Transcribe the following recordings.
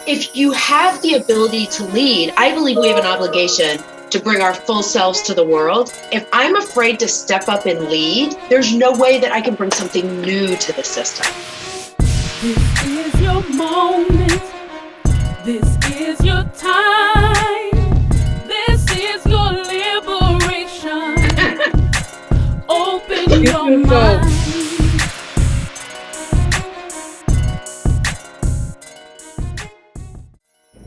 If you have the ability to lead, I believe we have an obligation to bring our full selves to the world. If I'm afraid to step up and lead, there's no way that I can bring something new to the system. This is your moment. This is your time. This is your liberation. Open your mind.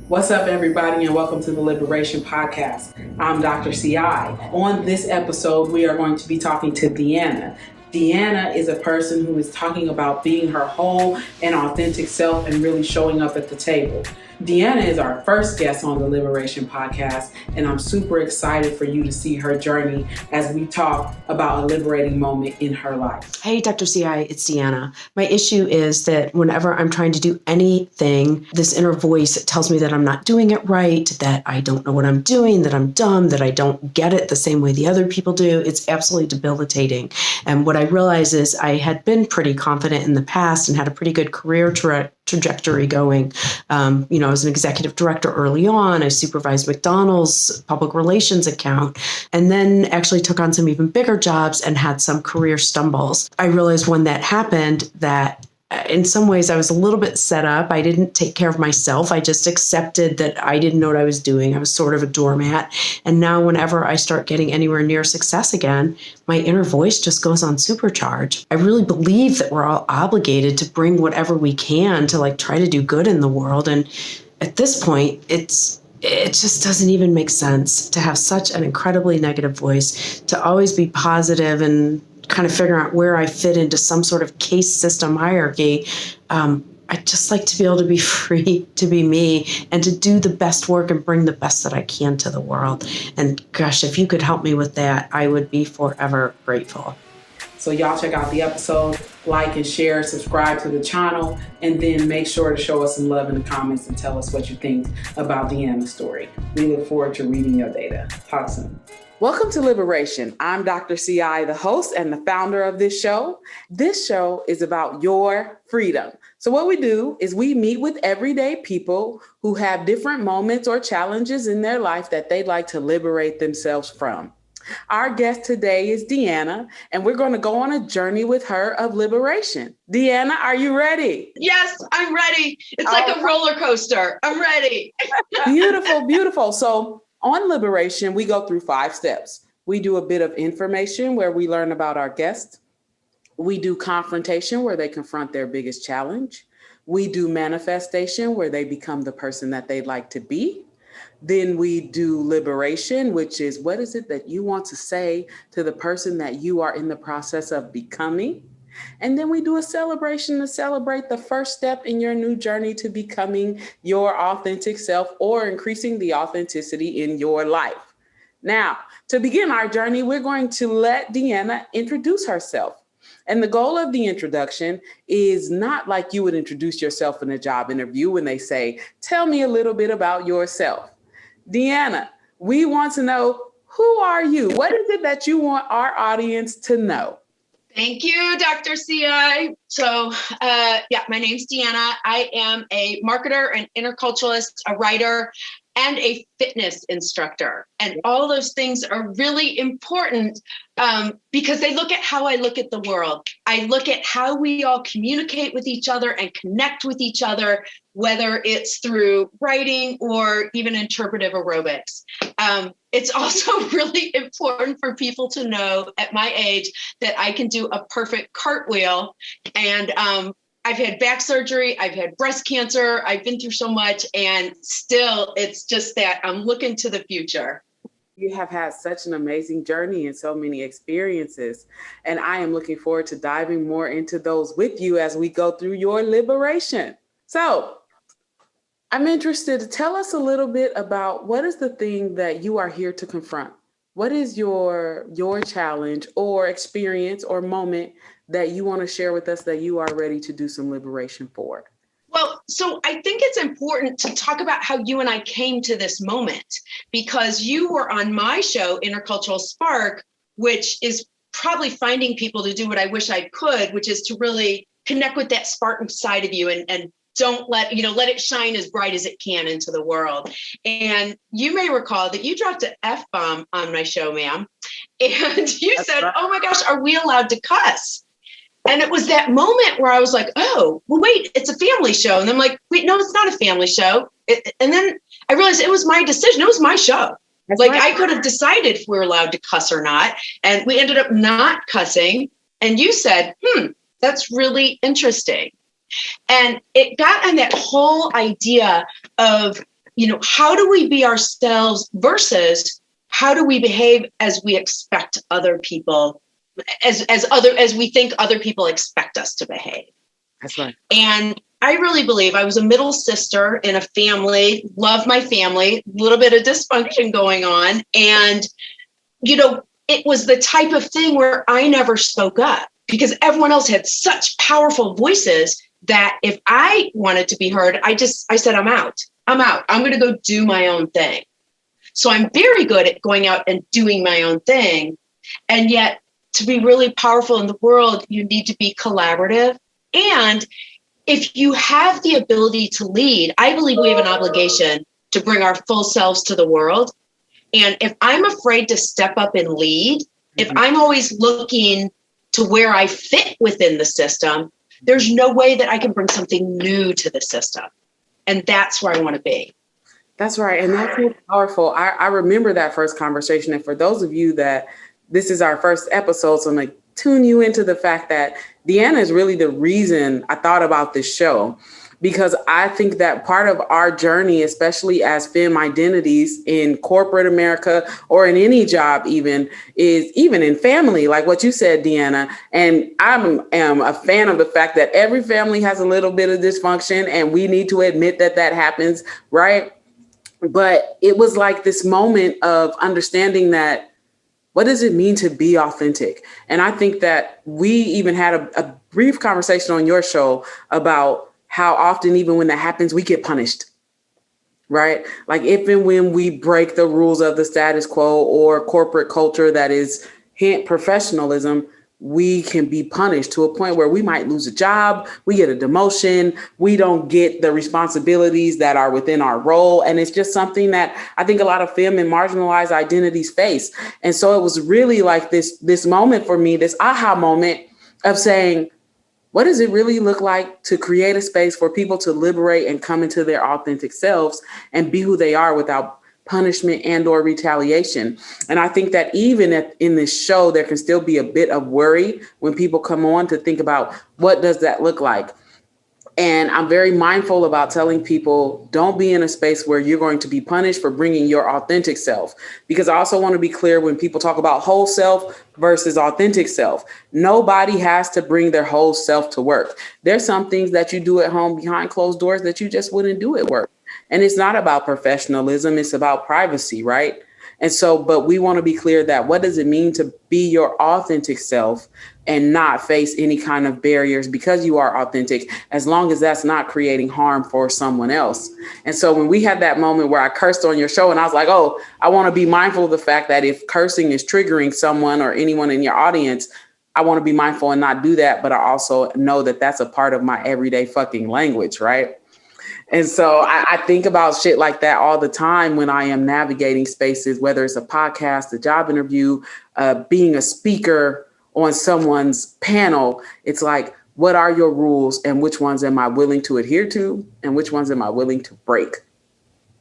What's up, everybody, and welcome to the Liberashun Podcast. I'm Dr. CI. On this episode, we are going to be talking to Deanna. Deanna is a person who is talking about being her whole and authentic self and really showing up at the table. Deanna is our first guest on the Liberashun Podcast, and I'm super excited for you to see her journey as we talk about a liberating moment in her life. Hey, Dr. CI, it's Deanna. My issue is that whenever I'm trying to do anything, this inner voice tells me that I'm not doing it right, that I don't know what I'm doing, that I'm dumb, that I don't get it the same way the other people do. It's absolutely debilitating. And what I realize is I had been pretty confident in the past and had a pretty good career trajectory going. I was an executive director early on. I supervised McDonald's public relations account, and then actually took on some even bigger jobs and had some career stumbles. I realized when that happened that in some ways I was a little bit set up. I didn't take care of myself. I just accepted that I didn't know what I was doing. I was sort of a doormat. And now whenever I start getting anywhere near success again, my inner voice just goes on supercharge. I really believe that we're all obligated to bring whatever we can to try to do good in the world. And at this point, it just doesn't even make sense to have such an incredibly negative voice, to always be positive and kind of figuring out where I fit into some sort of case system hierarchy. I'd just like to be able to be free to be me and to do the best work and bring the best that I can to the world. And gosh, if you could help me with that, I would be forever grateful. So y'all check out the episode, like and share, subscribe to the channel, and then make sure to show us some love in the comments and tell us what you think about Deanna's story. We look forward to reading your data. Talk soon. Welcome to Liberashun. I'm Dr. CI, the host and the founder of this show. This show is about your freedom. So what we do is we meet with everyday people who have different moments or challenges in their life that they'd like to liberate themselves from. Our guest today is Deanna, and we're going to go on a journey with her of liberation. Deanna, are you ready? Yes, I'm ready. It's like a roller coaster. I'm ready. Beautiful, beautiful. So on Liberation, we go through 5 steps. We do a bit of information where we learn about our guest. We do confrontation where they confront their biggest challenge. We do manifestation where they become the person that they'd like to be. Then we do liberation, which is what is it that you want to say to the person that you are in the process of becoming? And then we do a celebration to celebrate the first step in your new journey to becoming your authentic self or increasing the authenticity in your life. Now, to begin our journey, we're going to let Deanna introduce herself. And the goal of the introduction is not like you would introduce yourself in a job interview when they say, tell me a little bit about yourself. Deanna, we want to know, who are you? What is it that you want our audience to know? Thank you, Dr. CI. So, my name's Deanna. I am a marketer, an interculturalist, a writer, and a fitness instructor. And all those things are really important because they look at how I look at the world. I look at how we all communicate with each other and connect with each other, whether it's through writing or even interpretive aerobics. It's also really important for people to know at my age that I can do a perfect cartwheel. And I've had back surgery, I've had breast cancer, I've been through so much, and still it's just that I'm looking to the future. You have had such an amazing journey and so many experiences, and I am looking forward to diving more into those with you as we go through your liberation. So I'm interested to tell us a little bit about what is the thing that you are here to confront? What is your challenge or experience or moment that you want to share with us that you are ready to do some liberation for? Well, so I think it's important to talk about how you and I came to this moment, because you were on my show, Intercultural Spark, which is probably finding people to do what I wish I could, which is to really connect with that Spartan side of you and don't let it shine as bright as it can into the world. And you may recall that you dropped an F-bomb on my show, ma'am. And you said, oh my gosh, are we allowed to cuss? And it was that moment where I was like, oh, well, wait, it's a family show. And I'm like, wait, no, it's not a family show. And then I realized it was my decision. It was my show. That's like, right. I could have decided if we were allowed to cuss or not. And we ended up not cussing. And you said, that's really interesting. And it got on that whole idea of, how do we be ourselves versus how do we behave as we expect other people, as we think other people expect us to behave. That's right. And I really believe I was a middle sister in a family, love my family, a little bit of dysfunction going on. And, it was the type of thing where I never spoke up because everyone else had such powerful voices that if I wanted to be heard, I said, I'm out. I'm going to go do my own thing. So I'm very good at going out and doing my own thing. And yet to be really powerful in the world, you need to be collaborative. And if you have the ability to lead, I believe we have an obligation to bring our full selves to the world. And if I'm afraid to step up and lead, if I'm always looking to where I fit within the system, there's no way that I can bring something new to the system. And that's where I want to be. That's right. And that's so powerful. I remember that first conversation. And for those of you that this is our first episode, so I'm going to tune you into the fact that Deanna is really the reason I thought about this show, because I think that part of our journey, especially as femme identities in corporate America or in any job, even in family, like what you said, Deanna. And I am a fan of the fact that every family has a little bit of dysfunction and we need to admit that happens, right? But it was like this moment of understanding that, what does it mean to be authentic? And I think that we even had a brief conversation on your show about how often, even when that happens, we get punished, right? Like if and when we break the rules of the status quo or corporate culture that is professionalism, we can be punished to a point where we might lose a job, we get a demotion, we don't get the responsibilities that are within our role. And it's just something that I think a lot of femme and marginalized identities face. And so it was really like this moment for me, this aha moment of saying, what does it really look like to create a space for people to liberate and come into their authentic selves and be who they are without punishment and or retaliation? And I think that even in this show, there can still be a bit of worry when people come on to think about what does that look like? And I'm very mindful about telling people, don't be in a space where you're going to be punished for bringing your authentic self. Because I also want to be clear when people talk about whole self versus authentic self, nobody has to bring their whole self to work. There's some things that you do at home behind closed doors that you just wouldn't do at work. And it's not about professionalism, it's about privacy, right? And so, but we want to be clear that what does it mean to be your authentic self and not face any kind of barriers because you are authentic, as long as that's not creating harm for someone else. And so when we had that moment where I cursed on your show and I was like, oh, I want to be mindful of the fact that if cursing is triggering someone or anyone in your audience, I want to be mindful and not do that. But I also know that that's a part of my everyday fucking language, right? And so I think about shit like that all the time when I am navigating spaces, whether it's a podcast, a job interview, being a speaker on someone's panel. It's like, what are your rules and which ones am I willing to adhere to and which ones am I willing to break?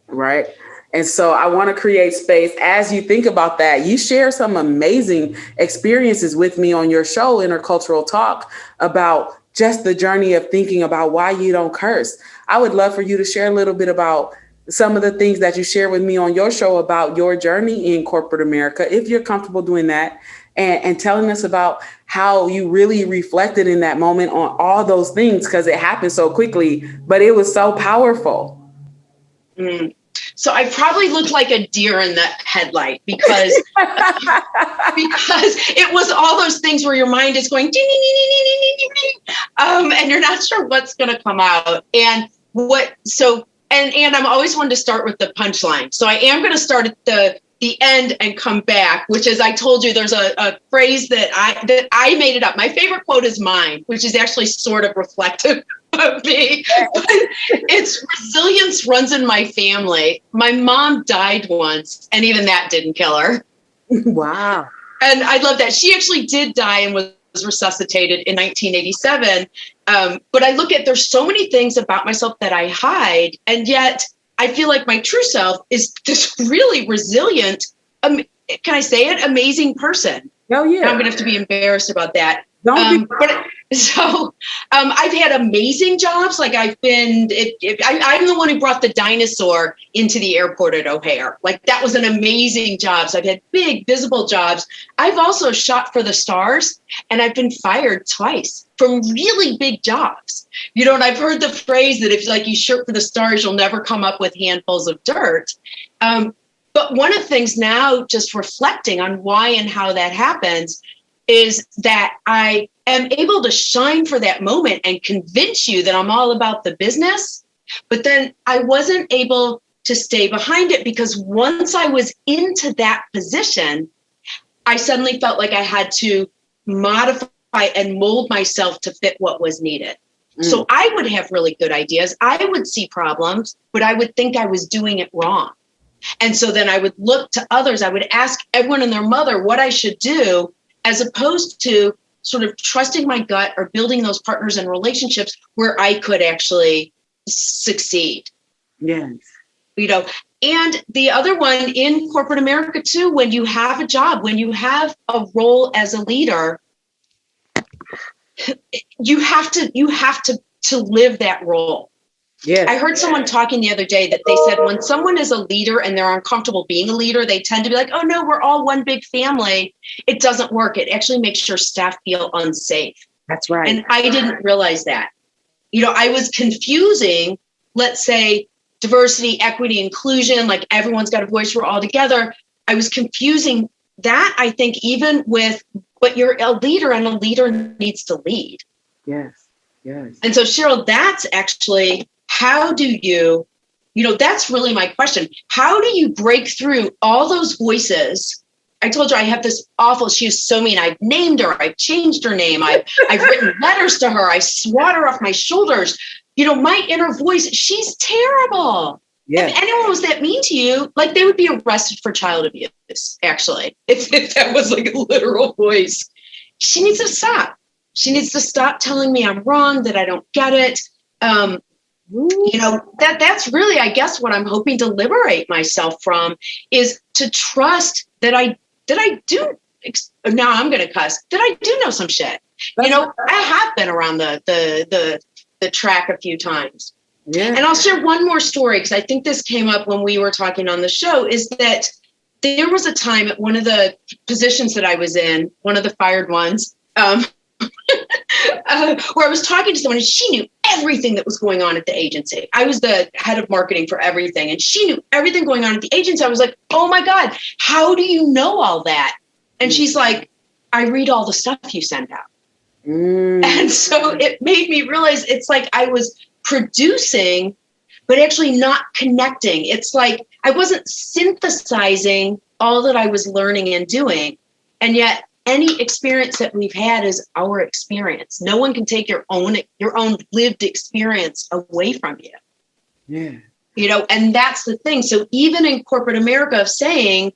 Right. And so I want to create space as you think about that. You share some amazing experiences with me on your show, Intercultural Talk, about just the journey of thinking about why you don't curse. I would love for you to share a little bit about some of the things that you share with me on your show about your journey in corporate America, if you're comfortable doing that, and telling us about how you really reflected in that moment on all those things, because it happened so quickly, but it was so powerful. So I probably looked like a deer in the headlight because it was all those things where your mind is going, ding, ding, ding, ding, ding, ding, ding, ding, and you're not sure what's going to come out. And I'm always one to start with the punchline. So I am going to start at the the end and come back, which is, I told you, there's a phrase that I made it up. My favorite quote is mine, which is actually sort of reflective of me. But it's resilience runs in my family. My mom died once, and even that didn't kill her. Wow. And I love that. She actually did die and was resuscitated in 1987. But I look at, there's so many things about myself that I hide, and yet I feel like my true self is this really resilient, can I say it? Amazing person. Oh, yeah. And I'm going to have to be embarrassed about that. Don't be. I've had amazing jobs. Like I'm the one who brought the dinosaur into the airport at O'Hare. Like that was an amazing job. So I've had big visible jobs. I've also shot for the stars, and I've been fired twice from really big jobs. You know, and I've heard the phrase that if like you shoot for the stars, you'll never come up with handfuls of dirt. But one of the things now, just reflecting on why and how that happens, is that I am able to shine for that moment and convince you that I'm all about the business. But then I wasn't able to stay behind it, because once I was into that position, I suddenly felt like I had to modify and mold myself to fit what was needed. So I would have really good ideas. I would see problems, but I would think I was doing it wrong. And so then I would look to others. I would ask everyone and their mother what I should do, as opposed to sort of trusting my gut or building those partners and relationships where I could actually succeed. Yes. You know, and the other one in corporate America too, when you have a job, when you have a role as a leader, you have to live that role. Yes. I heard someone talking the other day that they said when someone is a leader and they're uncomfortable being a leader, they tend to be like, oh no, we're all one big family. It doesn't work. It actually makes your staff feel unsafe. That's right. And I didn't realize that. You know, I was confusing, let's say, diversity, equity, inclusion, like everyone's got a voice, we're all together. I was confusing that, I think, even with, but you're a leader and a leader needs to lead. Yes. Yes. And so, Cheryl, that's actually, how do you, that's really my question. How do you break through all those voices? I told you I have this awful, she is so mean. I've named her, I've changed her name. I've written letters to her. I swat her off my shoulders. My inner voice, she's terrible. Yes. If anyone was that mean to you, like they would be arrested for child abuse, actually, if that was like a literal voice. She needs to stop. She needs to stop telling me I'm wrong, that I don't get it. That's really, I guess, what I'm hoping to liberate myself from, is to trust that I do. Now I'm going to cuss. That I do know some shit. I have been around the track a few times. Yeah. And I'll share one more story, because I think this came up when we were talking on the show, is that there was a time at one of the positions that I was in, one of the fired ones, where I was talking to someone and she knew everything that was going on at the agency. I was the head of marketing for everything, and she knew everything going on at the agency. I was like, oh my God, how do you know all that? And she's like, I read all the stuff you send out. And so it made me realize it's like I was producing, but actually not connecting. It's like I wasn't synthesizing all that I was learning and doing. And yet any experience that we've had is our experience. No one can take your own lived experience away from you. Yeah. And that's the thing. So even in corporate America, of saying,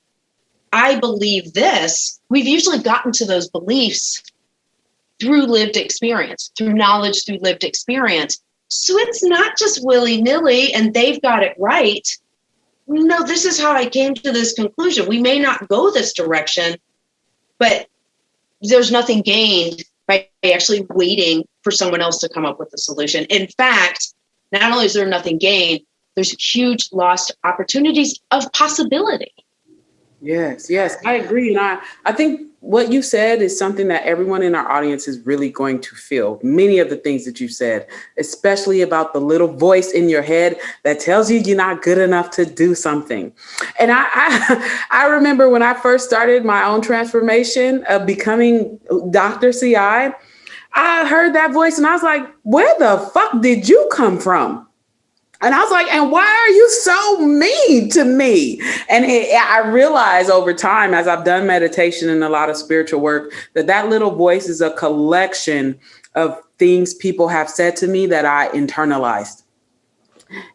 I believe this, we've usually gotten to those beliefs through lived experience, through knowledge, through lived experience. So it's not just willy-nilly and they've got it right. No, this is how I came to this conclusion. We may not go this direction, but there's nothing gained by actually waiting for someone else to come up with a solution. In fact, not only is there nothing gained, there's huge lost opportunities of possibility. Yes, I agree. And I think what you said is something that everyone in our audience is really going to feel. Many of the things that you said, especially about the little voice in your head that tells you you're not good enough to do something. And I remember when I first started my own transformation of becoming Dr. CI, I heard that voice and I was like, where the fuck did you come from? And I was like, and why are you so mean to me? And I realized over time, as I've done meditation and a lot of spiritual work, that little voice is a collection of things people have said to me that I internalized.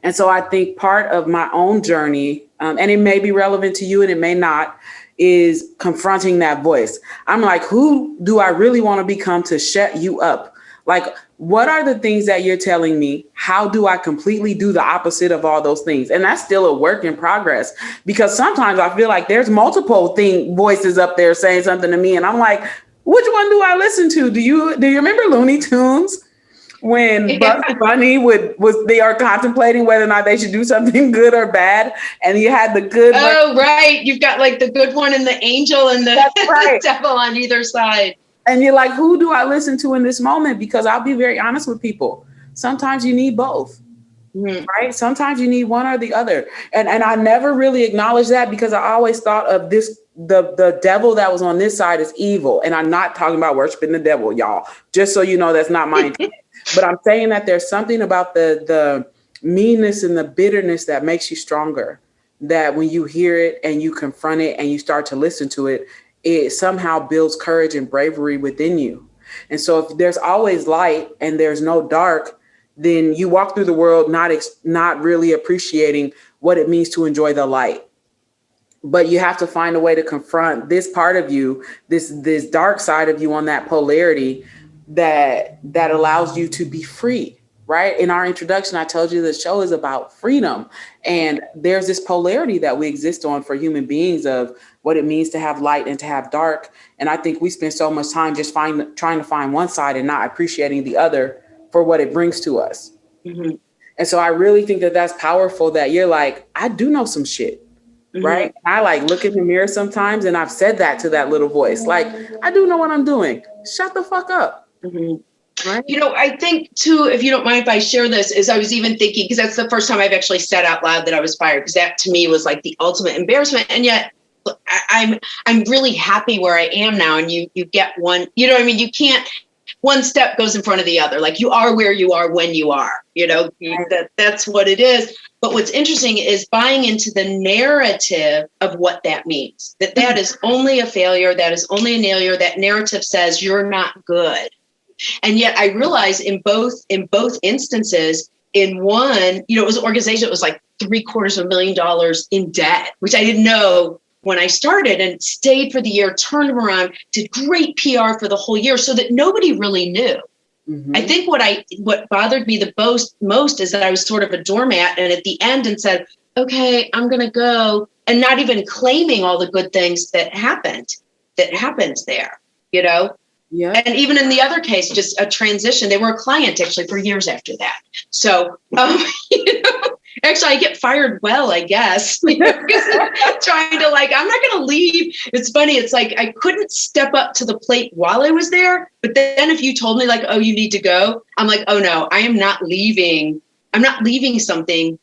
And so I think part of my own journey, and it may be relevant to you and it may not, is confronting that voice. I'm like, who do I really want to become to shut you up? Like, what are the things that you're telling me? How do I completely do the opposite of all those things? And that's still a work in progress, because sometimes I feel like there's multiple voices up there saying something to me. And I'm like, which one do I listen to? Do you remember Looney Tunes? When Bugs Bunny they are contemplating whether or not they should do something good or bad, and you had the good. Oh, right. You've got like the good one and the angel and the, right. The devil on either side. And you're like, who do I listen to in this moment? Because I'll be very honest with people. Sometimes you need both, right? Sometimes you need one or the other. And I never really acknowledged that, because I always thought of this, the devil that was on this side is evil. And I'm not talking about worshiping the devil, y'all. Just so you know, that's not my intent. But I'm saying that there's something about the meanness and the bitterness that makes you stronger, that when you hear it and you confront it and you start to listen to it, it somehow builds courage and bravery within you. And so if there's always light and there's no dark, then you walk through the world not really appreciating what it means to enjoy the light. But you have to find a way to confront this part of you, this dark side of you on that polarity that allows you to be free, right? In our introduction, I told you the show is about freedom. And there's this polarity that we exist on for human beings of what it means to have light and to have dark. And I think we spend so much time just trying to find one side and not appreciating the other for what it brings to us. Mm-hmm. And so I really think that that's powerful, that you're like, I do know some shit, right? I like look in the mirror sometimes, and I've said that to that little voice, like, I do know what I'm doing. Shut the fuck up. Right. You know, I think too, if you don't mind if I share this, is I was even thinking, because that's the first time I've actually said out loud that I was fired, because that to me was like the ultimate embarrassment. And yet I'm really happy where I am now. And you get one, you know what I mean? You can't, one step goes in front of the other. Like, you are where you are when you are, you know, that's what it is. But what's interesting is buying into the narrative of what that means, that is only a failure. That is only a failure. That narrative says you're not good. And yet I realized in both instances, in one, you know, it was an organization that was like $750,000 in debt, which I didn't know when I started, and stayed for the year, turned them around, did great PR for the whole year so that nobody really knew. I think what bothered me the most is that I was sort of a doormat, and at the end and said, okay, I'm going to go, and not even claiming all the good things that happens there, you know? Yeah. And even in the other case, just a transition. They were a client actually for years after that. So, you know, actually I get fired well, I guess, you know, trying to like, I'm not going to leave. It's funny. It's like, I couldn't step up to the plate while I was there. But then if you told me like, oh, you need to go, I'm like, oh no, I am not leaving. I'm not leaving something.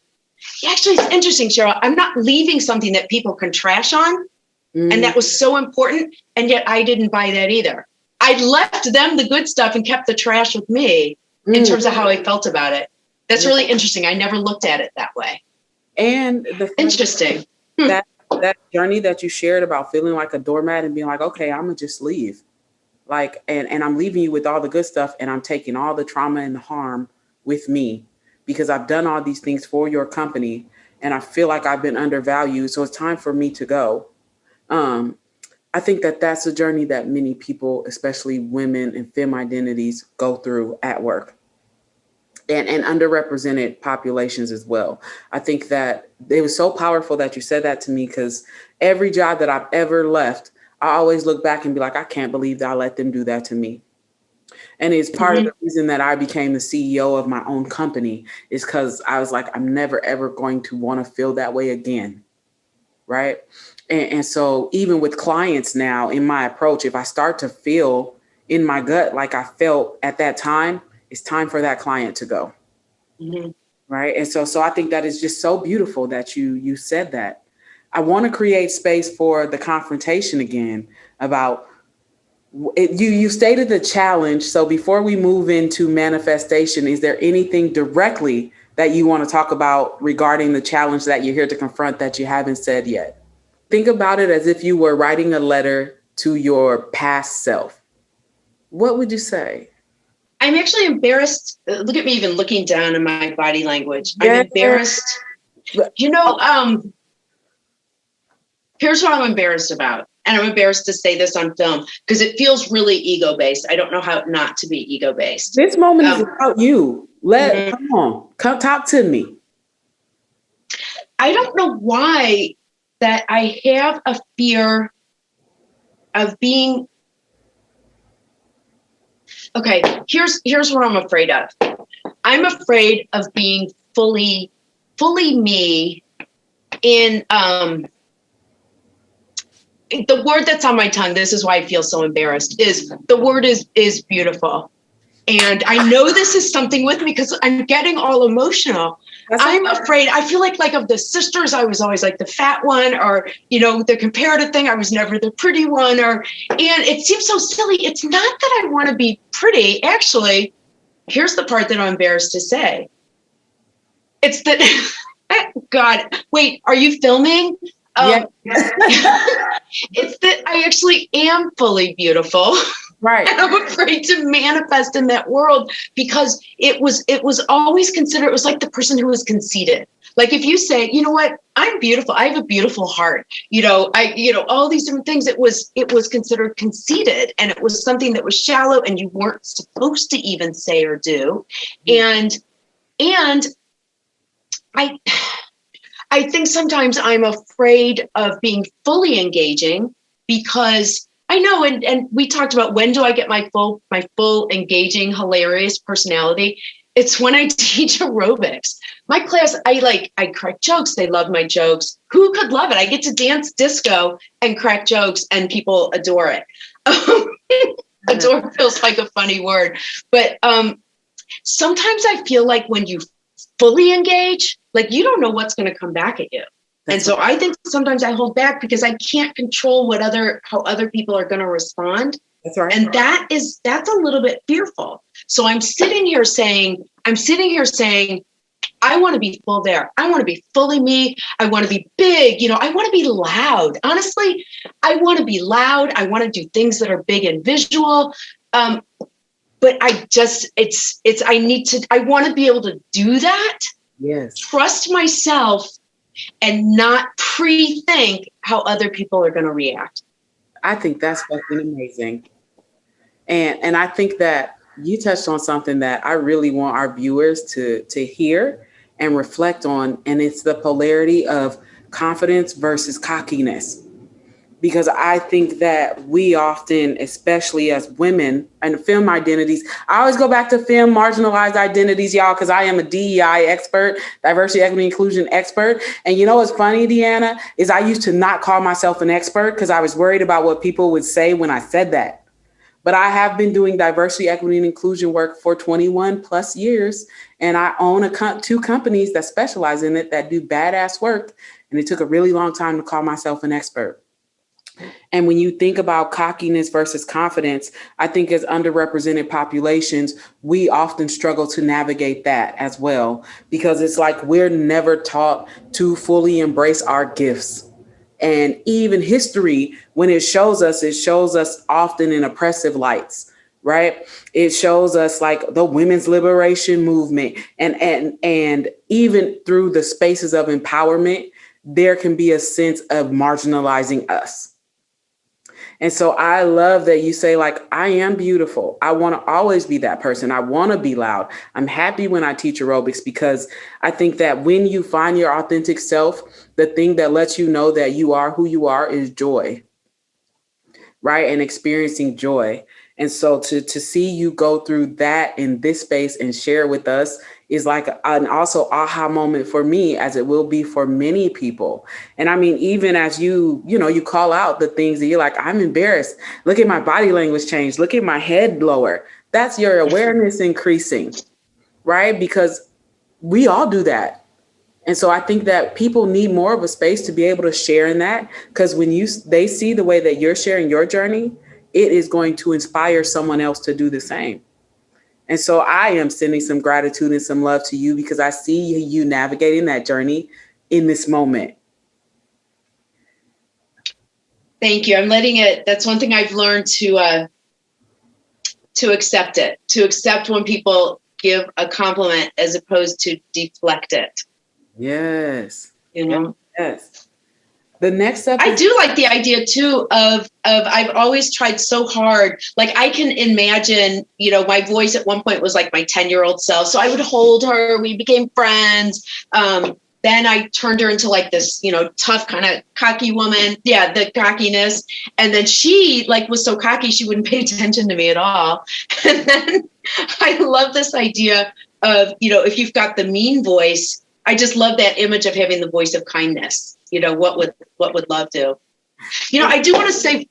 Actually, it's interesting, Cheryl. I'm not leaving something that people can trash on. And that was so important. And yet I didn't buy that either. I left them the good stuff and kept the trash with me in terms of how I felt about it. That's really interesting. I never looked at it that way. And interesting. That journey that you shared about feeling like a doormat and being like, okay, I'm gonna just leave. Like, and I'm leaving you with all the good stuff, and I'm taking all the trauma and the harm with me because I've done all these things for your company and I feel like I've been undervalued. So it's time for me to go. I think that that's a journey that many people, especially women and femme identities, go through at work, and underrepresented populations as well. I think that it was so powerful that you said that to me, because every job that I've ever left, I always look back and be like, I can't believe that I let them do that to me. And it's part of the reason that I became the CEO of my own company, is because I was like, I'm never, ever going to want to feel that way again. Right. And so even with clients now, in my approach, if I start to feel in my gut like I felt at that time, it's time for that client to go. Right. And so I think that is just so beautiful that you said that. I want to create space for the confrontation again about it. You stated the challenge. So before we move into manifestation, is there anything directly that you want to talk about regarding the challenge that you're here to confront that you haven't said yet? Think about it as if you were writing a letter to your past self. What would you say? I'm actually embarrassed. Look at me even looking down in my body language. I'm embarrassed. Here's what I'm embarrassed about. And I'm embarrassed to say this on film because it feels really ego-based. I don't know how not to be ego-based. This moment is about you. Come talk to me. I don't know why that I have a fear of being. Okay, here's what I'm afraid of. I'm afraid of being fully me in the word that's on my tongue. This is why I feel so embarrassed. Is the word is beautiful. And I know this is something with me because I'm getting all emotional. I'm afraid. I feel like of the sisters, I was always like the fat one, or, the comparative thing. I was never the pretty one, and it seems so silly. It's not that I want to be pretty. Actually, here's the part that I'm embarrassed to say. It's that, God, wait, are you filming? Yeah. It's that I actually am fully beautiful. Right. And I'm afraid to manifest in that world because it was always considered, it was like the person who was conceited. Like if you say, you know what, I'm beautiful, I have a beautiful heart, all these different things, it was considered conceited, and it was something that was shallow and you weren't supposed to even say or do. And I think sometimes I'm afraid of being fully engaging because I know, and we talked about, when do I get my full engaging, hilarious personality? It's when I teach aerobics. My class, I crack jokes. They love my jokes. Who could love it? I get to dance disco and crack jokes, and people adore it. Adore feels like a funny word, but sometimes I feel like when you fully engage, like you don't know what's going to come back at you. And so I think sometimes I hold back because I can't control how other people are going to respond. That's right. And that's a little bit fearful. So I'm sitting here saying, I want to be full there. I want to be fully me. I want to be big. I want to be loud. Honestly, I want to be loud. I want to do things that are big and visual. But I want to be able to do that. Yes. Trust myself and not pre-think how other people are going to react. I think that's fucking amazing. And I think that you touched on something that I really want our viewers to hear and reflect on. And it's the polarity of confidence versus cockiness. Because I think that we often, especially as women and film identities, I always go back to film marginalized identities, y'all, because I am a DEI expert, diversity, equity, inclusion expert. And you know what's funny, Deanna, is I used to not call myself an expert because I was worried about what people would say when I said that. But I have been doing diversity, equity, and inclusion work for 21 plus years. And I own 2 companies that specialize in it, that do badass work. And it took a really long time to call myself an expert. And when you think about cockiness versus confidence, I think as underrepresented populations, we often struggle to navigate that as well, because it's like we're never taught to fully embrace our gifts. And even history, when it shows us often in oppressive lights, right? It shows us like the women's liberation movement, and even through the spaces of empowerment, there can be a sense of marginalizing us. And so I love that you say, like, I am beautiful. I want to always be that person. I want to be loud. I'm happy when I teach aerobics, because I think that when you find your authentic self, the thing that lets you know that you are who you are is joy, right? And experiencing joy. And so to see you go through that in this space and share with us is like an also aha moment for me, as it will be for many people. And I mean, even as you call out the things that you're like, I'm embarrassed. Look at my body language change. Look at my head lower. That's your awareness increasing, right? Because we all do that. And so I think that people need more of a space to be able to share in that, because when they see the way that you're sharing your journey, it is going to inspire someone else to do the same. And so I am sending some gratitude and some love to you because I see you navigating that journey in this moment. Thank you. I'm letting it. That's one thing I've learned to accept it, to accept when people give a compliment as opposed to deflect it. Yes. You know? Yes. The next step. I do like the idea too of I've always tried so hard. Like I can imagine, my voice at one point was like my 10-year-old self. So I would hold her. We became friends. Then I turned her into like this, tough kind of cocky woman. Yeah, the cockiness. And then she was so cocky, she wouldn't pay attention to me at all. And then I love this idea of, if you've got the mean voice, I just love that image of having the voice of kindness. What would love do? I do want to say,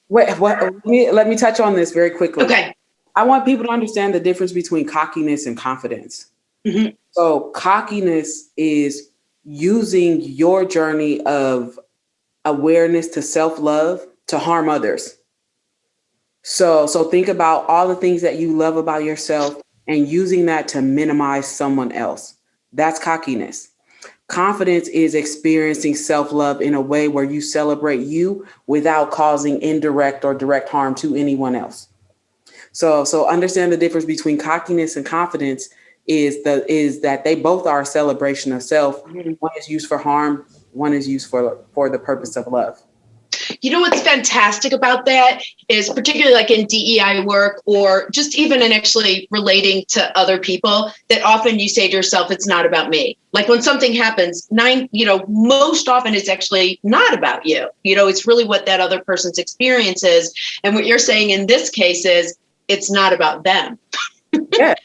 let me touch on this very quickly. Okay. I want people to understand the difference between cockiness and confidence. Mm-hmm. So cockiness is using your journey of awareness to self-love to harm others. So think about all the things that you love about yourself and using that to minimize someone else. That's cockiness. Confidence is experiencing self-love in a way where you celebrate you without causing indirect or direct harm to anyone else. So understand the difference between cockiness and confidence is that they both are a celebration of self. One is used for harm, one is used for the purpose of love. What's fantastic about that is particularly like in DEI work or just even in actually relating to other people, that often you say to yourself, it's not about me. Like when something happens, most often it's actually not about you. It's really what that other person's experience is. And what you're saying in this case is it's not about them. Yeah.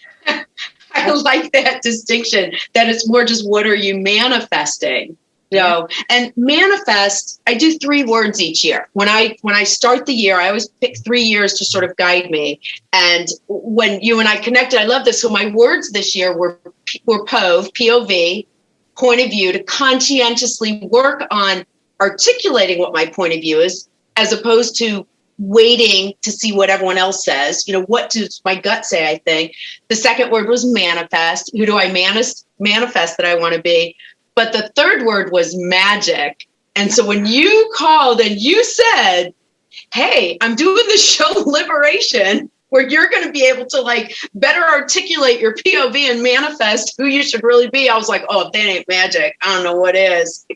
I like that distinction, that it's more just what are you manifesting? And manifest, I do 3 words each year. When I start the year, I always pick 3 years to sort of guide me. And when you and I connected, I love this. So my words this year were POV, POV, point of view, to conscientiously work on articulating what my point of view is, as opposed to waiting to see what everyone else says. What does my gut say, I think. The second word was manifest. Who do I manifest that I want to be? But the third word was magic. And so when you called and you said, hey, I'm doing the show Liberation, where you're going to be able to better articulate your POV and manifest who you should really be, I was like, oh, if that ain't magic, I don't know what is.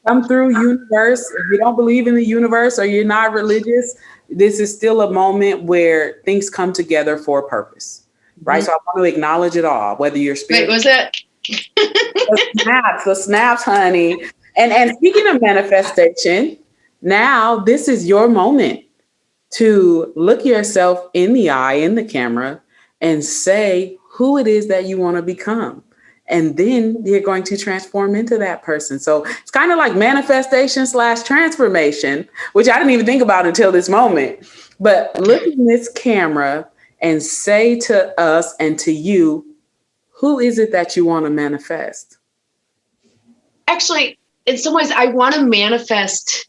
Come through, universe. If you don't believe in the universe or you're not religious, this is still a moment where things come together for a purpose, right? Mm-hmm. So I want to acknowledge it all, whether you're spiritual. Wait, was it? the snaps, honey. And speaking of manifestation, now this is your moment to look yourself in the eye, in the camera, and say who it is that you want to become. And then you're going to transform into that person. So it's kind of like manifestation / transformation, which I didn't even think about until this moment. But look in this camera and say to us and to you, who is it that you want to manifest? Actually, in some ways, I want to manifest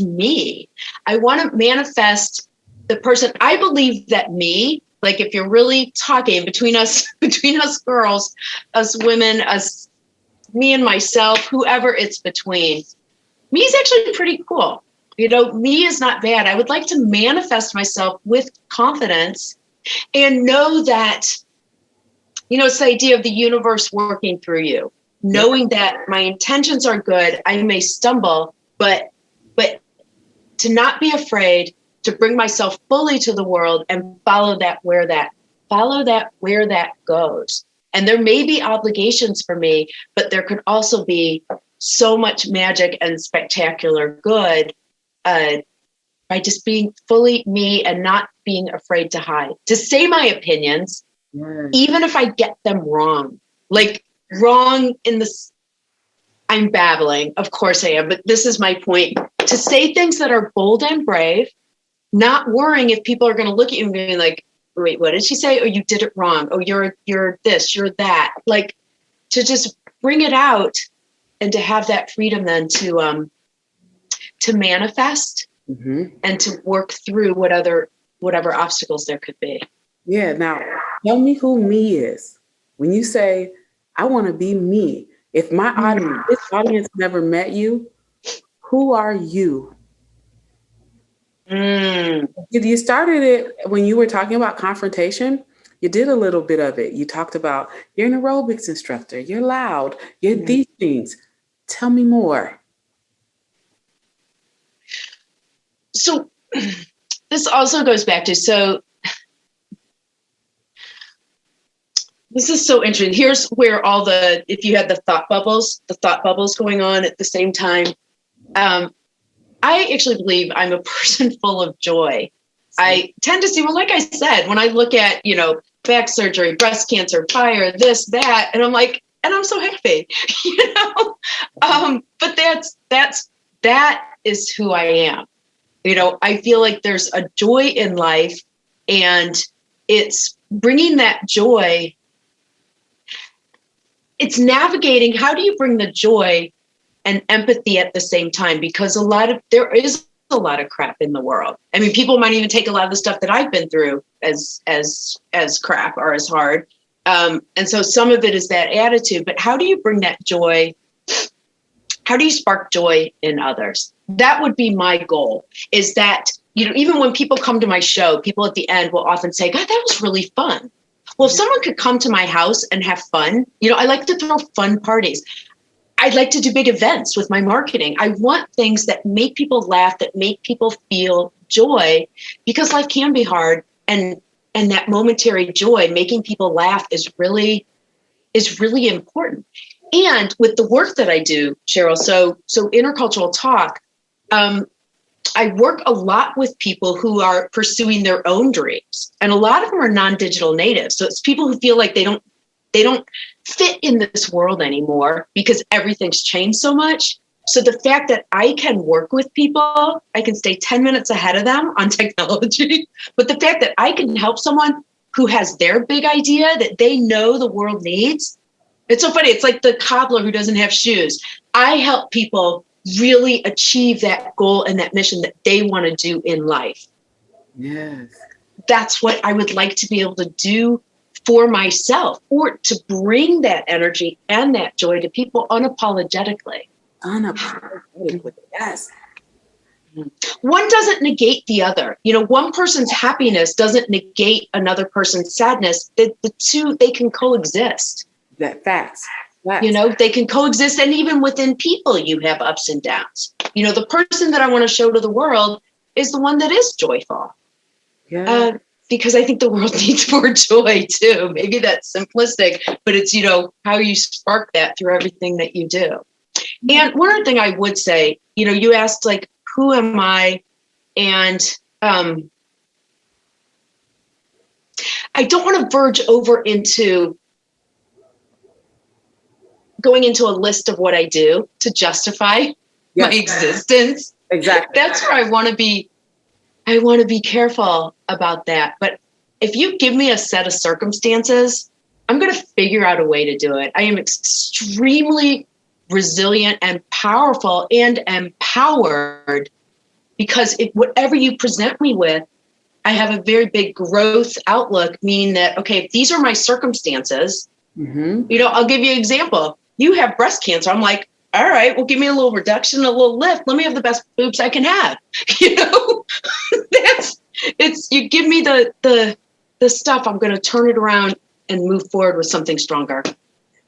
me. I want to manifest the person. I believe that me, if you're really talking between us girls, us women, us, me and myself, whoever it's between, me is actually pretty cool. Me is not bad. I would like to manifest myself with confidence and know that, it's the idea of the universe working through you, knowing that my intentions are good. I may stumble, but to not be afraid to bring myself fully to the world and follow that where that goes. And there may be obligations for me, but there could also be so much magic and spectacular good by just being fully me and not being afraid to hide, to say my opinions. Yes. Even if I get them wrong, wrong in this, I'm babbling, of course I am, but this is my point, to say things that are bold and brave, not worrying if people are going to look at you and be like, wait, what did she say? Oh, you did it wrong. Oh, you're this, you're that. To just bring it out and to have that freedom then to manifest and to work through whatever obstacles there could be. Yeah. Now, tell me who me is. When you say, I want to be me, if this audience never met you, who are you? You started it when you were talking about confrontation. You did a little bit of it. You talked about you're an aerobics instructor. You're loud. You're these things. Tell me more. So this also goes back to, this is so interesting. Here's where if you had the thought bubbles going on at the same time. I actually believe I'm a person full of joy. I tend to see, well, like I said, when I look at, back surgery, breast cancer, fire, this, that, and I'm like, and I'm so happy, but that is who I am. I feel like there's a joy in life, and it's bringing that joy. It's navigating. How do you bring the joy and empathy at the same time? Because there is a lot of crap in the world. I mean, people might even take a lot of the stuff that I've been through as crap or as hard. And so some of it is that attitude, but how do you bring that joy? How do you spark joy in others? That would be my goal, is that, even when people come to my show, people at the end will often say, God, that was really fun. Well, if someone could come to my house and have fun, I like to throw fun parties. I'd like to do big events with my marketing. I want things that make people laugh, that make people feel joy, because life can be hard. And that momentary joy, making people laugh, is really important. And with the work that I do, Cheryl, so intercultural talk, I work a lot with people who are pursuing their own dreams. And a lot of them are non-digital natives. So it's people who feel like they don't fit in this world anymore because everything's changed so much. So the fact that I can work with people, I can stay 10 minutes ahead of them on technology, but the fact that I can help someone who has their big idea that they know the world needs. It's so funny. It's like the cobbler who doesn't have shoes. I help people really achieve that goal and that mission that they want to do in life. Yes. That's what I would like to be able to do for myself, or to bring that energy and that joy to people unapologetically. Yes. One doesn't negate the other. One person's happiness doesn't negate another person's sadness. The two, they can coexist. That facts. They can coexist. And even within people, you have ups and downs. The person that I want to show to the world is the one that is joyful. Yeah. Because I think the world needs more joy too. Maybe that's simplistic, but it's, how you spark that through everything that you do. And one other thing I would say, you asked, like, who am I? And I don't want to verge over into going into a list of what I do to justify my existence. Exactly. That's where I want to be. I want to be careful about that. But if you give me a set of circumstances, I'm going to figure out a way to do it. I am extremely resilient and powerful and empowered, because whatever you present me with, I have a very big growth outlook, meaning that, okay, if these are my circumstances, I'll give you an example. You have breast cancer. I'm like, all right, well, give me a little reduction, a little lift. Let me have the best boobs I can have. You give me the stuff, I'm going to turn it around and move forward with something stronger.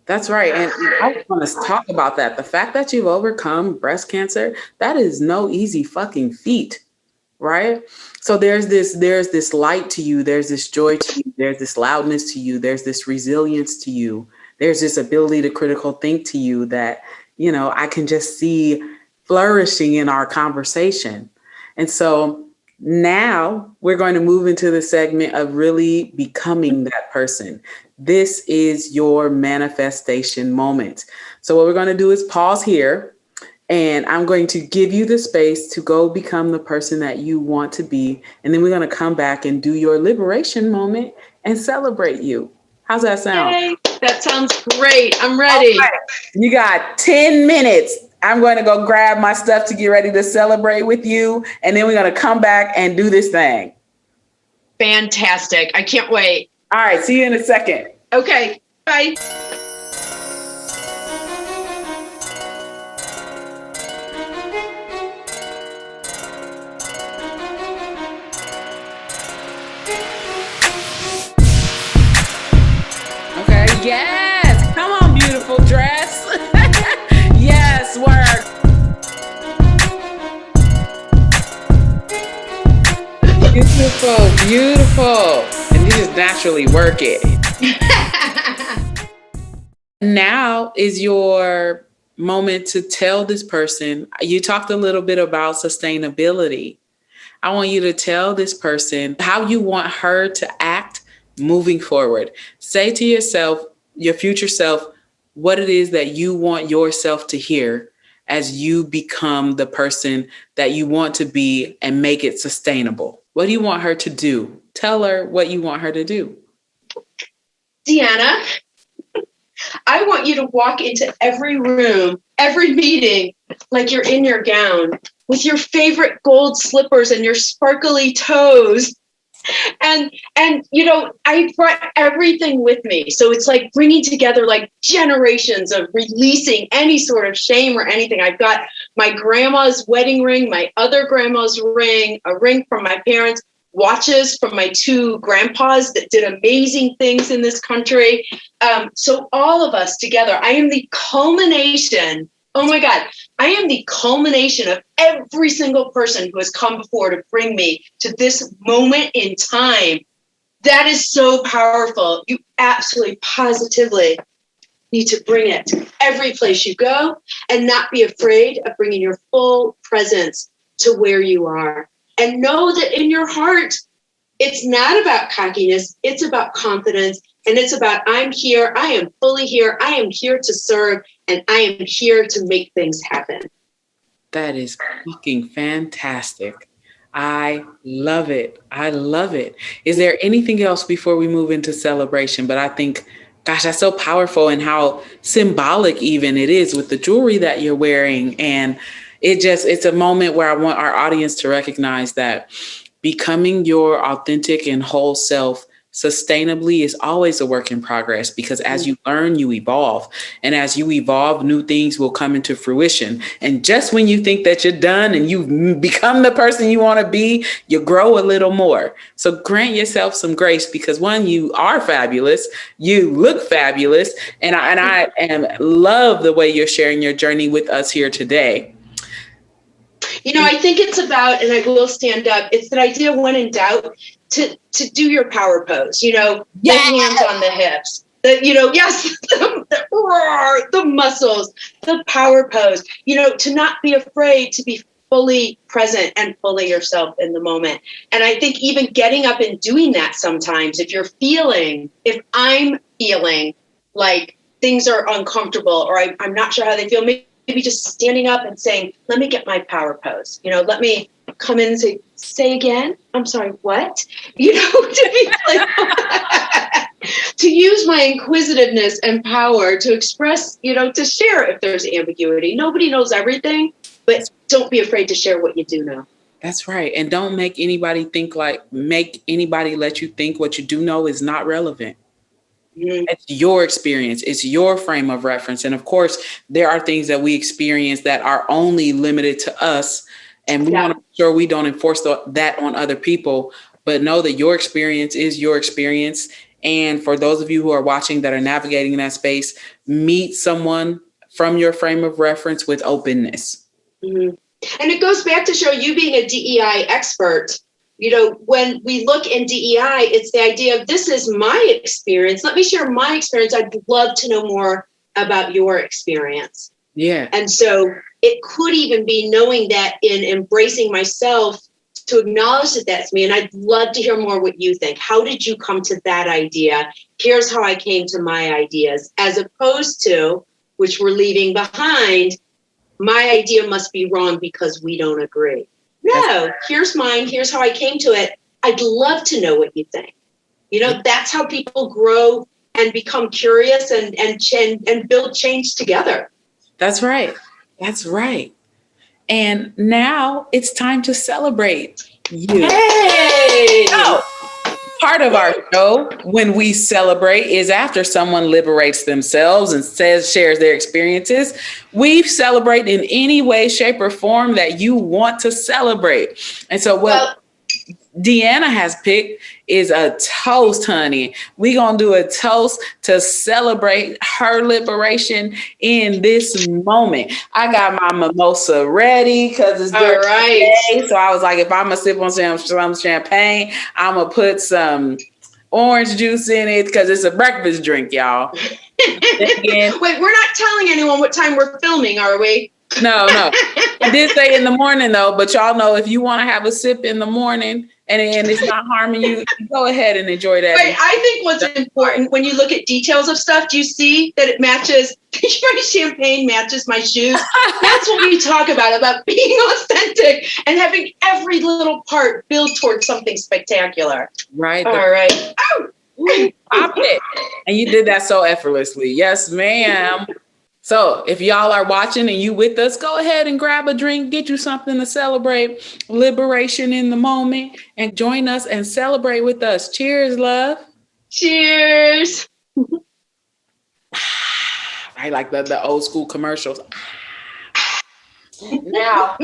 That's right. And I want to talk about that. The fact that you've overcome breast cancer, that is no easy fucking feat, right? So there's this light to you. There's this joy to you. There's this loudness to you. There's this resilience to you. There's this ability to critical think to you that, I can just see flourishing in our conversation. And so now we're going to move into the segment of really becoming that person. This is your manifestation moment. So what we're going to do is pause here, and I'm going to give you the space to go become the person that you want to be. And then we're going to come back and do your liberation moment and celebrate you. How's that sound? Yay, that sounds great. I'm ready. Right. You got 10 minutes. I'm going to go grab my stuff to get ready to celebrate with you. And then we're going to come back and do this thing. fantastic. I can't wait. All right. See you in a second. Okay. Bye. Okay. Yes. Come on, beautiful dress. Yes, work. Beautiful, beautiful. And you just naturally work it. Now is your moment to tell this person. You talked a little bit about sustainability. I want you to tell this person how you want her to act moving forward. Say to yourself, your future self, what it is that you want yourself to hear as you become the person that you want to be and make it sustainable. What do you want her to do? Tell her what you want her to do. Deanna, I want you to walk into every room, every meeting, like you're in your gown with your favorite gold slippers and your sparkly toes. And you know, I brought everything with me. So it's like bringing together like generations of releasing any sort of shame or anything. I've got my grandma's wedding ring, my other grandma's ring, a ring from my parents, watches from my two grandpas that did amazing things in this country. So all of us together, I am the culmination. Oh my God, I am the culmination of every single person who has come before to bring me to this moment in time. That is so powerful. You absolutely, positively need to bring it to every place you go and not be afraid of bringing your full presence to where you are. And know that in your heart, it's not about cockiness, it's about confidence. And it's about, I'm here, I am fully here, I am here to serve, and I am here to make things happen. That is fucking fantastic. I love it. I love it. Is there anything else before we move into celebration? But I think, gosh, that's so powerful and how symbolic even it is with the jewelry that you're wearing. And it's a moment where I want our audience to recognize that becoming your authentic and whole self sustainably is always a work in progress, because as you learn, you evolve. And as you evolve, new things will come into fruition. And just when you think that you're done and you become the person you want to be, you grow a little more. So grant yourself some grace, because one, you are fabulous. You look fabulous. And I love the way you're sharing your journey with us here today. You know, I think it's about, and I will stand up, it's that idea when in doubt to do your power pose, you know, the hands on the hips, the muscles, the power pose, you know, to not be afraid to be fully present and fully yourself in the moment. And I think even getting up and doing that sometimes, if I'm feeling like things are uncomfortable or I'm not sure how they feel, maybe just standing up and saying, let me get my power pose. You know, let me come in and say again, I'm sorry, what? You know, to be like, to use my inquisitiveness and power to express, you know, to share if there's ambiguity. Nobody knows everything, but don't be afraid to share what you do know. That's right. And don't make anybody let you think what you do know is not relevant. Mm-hmm. It's your experience. It's your frame of reference. And of course, there are things that we experience that are only limited to us. And we want to make sure we don't enforce that on other people, but know that your experience is your experience. And for those of you who are watching that are navigating in that space, meet someone from your frame of reference with openness. Mm-hmm. And it goes back to show you being a DEI expert. You know, when we look in DEI, it's the idea of this is my experience. Let me share my experience. I'd love to know more about your experience. Yeah. And so it could even be knowing that in embracing myself to acknowledge that that's me. And I'd love to hear more what you think. How did you come to that idea? Here's how I came to my ideas, as opposed to, which we're leaving behind, my idea must be wrong because we don't agree. No, here's mine. Here's how I came to it. I'd love to know what you think. You know, that's how people grow and become curious and build change together. That's right. That's right. And now it's time to celebrate you. Hey! Oh, Part of our show, when we celebrate, is after someone liberates themselves and shares their experiences. We celebrate in any way, shape, or form that you want to celebrate. And so what Deanna has picked is a toast, honey. We're going to do a toast to celebrate her liberation in this moment. I got my mimosa ready because it's during the day. So I was like, if I'm going to sip on some champagne, I'm going to put some orange juice in it because it's a breakfast drink, y'all. Wait, we're not telling anyone what time we're filming, are we? No. I did say in the morning, though, but y'all know if you want to have a sip in the morning, and it's not harming you, go ahead and enjoy that. But I think what's important when you look at details of stuff, do you see that it matches? My champagne matches my shoes. That's what we talk about being authentic and having every little part build towards something spectacular. Right. All right. Ooh, pop it. And you did that so effortlessly. Yes, ma'am. So if y'all are watching and you with us, go ahead and grab a drink, get you something to celebrate liberation in the moment, and join us and celebrate with us. Cheers, love. Cheers. I like the old school commercials. Now,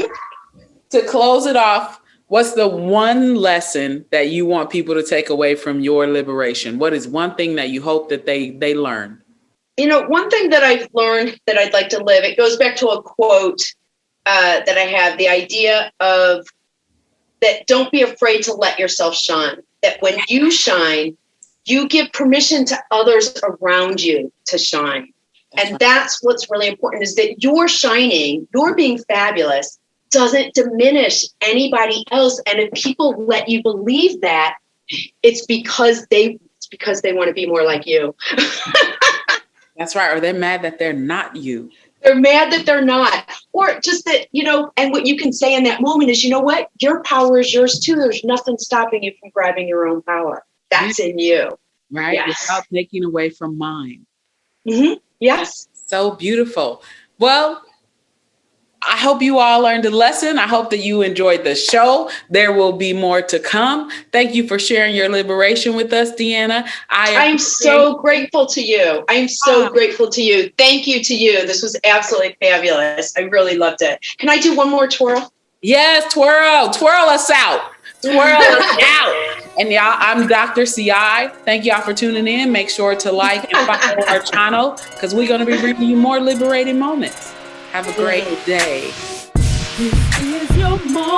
to close it off, what's the one lesson that you want people to take away from your liberation? What is one thing that you hope that they learn? You know, one thing that I've learned that I'd like to live, it goes back to a quote that I have, the idea of that don't be afraid to let yourself shine. That when you shine, you give permission to others around you to shine. And that's what's really important, is that you're shining, you're being fabulous, doesn't diminish anybody else. And if people let you believe that, it's because they want to be more like you. That's right. Or they're mad that they're not you. They're mad that they're not. Or just that, and what you can say in that moment is, you know what? Your power is yours too. There's nothing stopping you from grabbing your own power. That's in you. Right. Yes. Without taking away from mine. Mm-hmm. Yes. So beautiful. Well, I hope you all learned a lesson. I hope that you enjoyed the show. There will be more to come. Thank you for sharing your liberation with us, Deanna. I'm so grateful to you. I'm so grateful to you. Thank you to you. This was absolutely fabulous. I really loved it. Can I do one more twirl? Yes, twirl. Twirl us out. Twirl us out. And y'all, I'm Dr. CI. Thank y'all for tuning in. Make sure to like and follow our channel because we're going to be bringing you more liberating moments. Have a great day. This is your moment.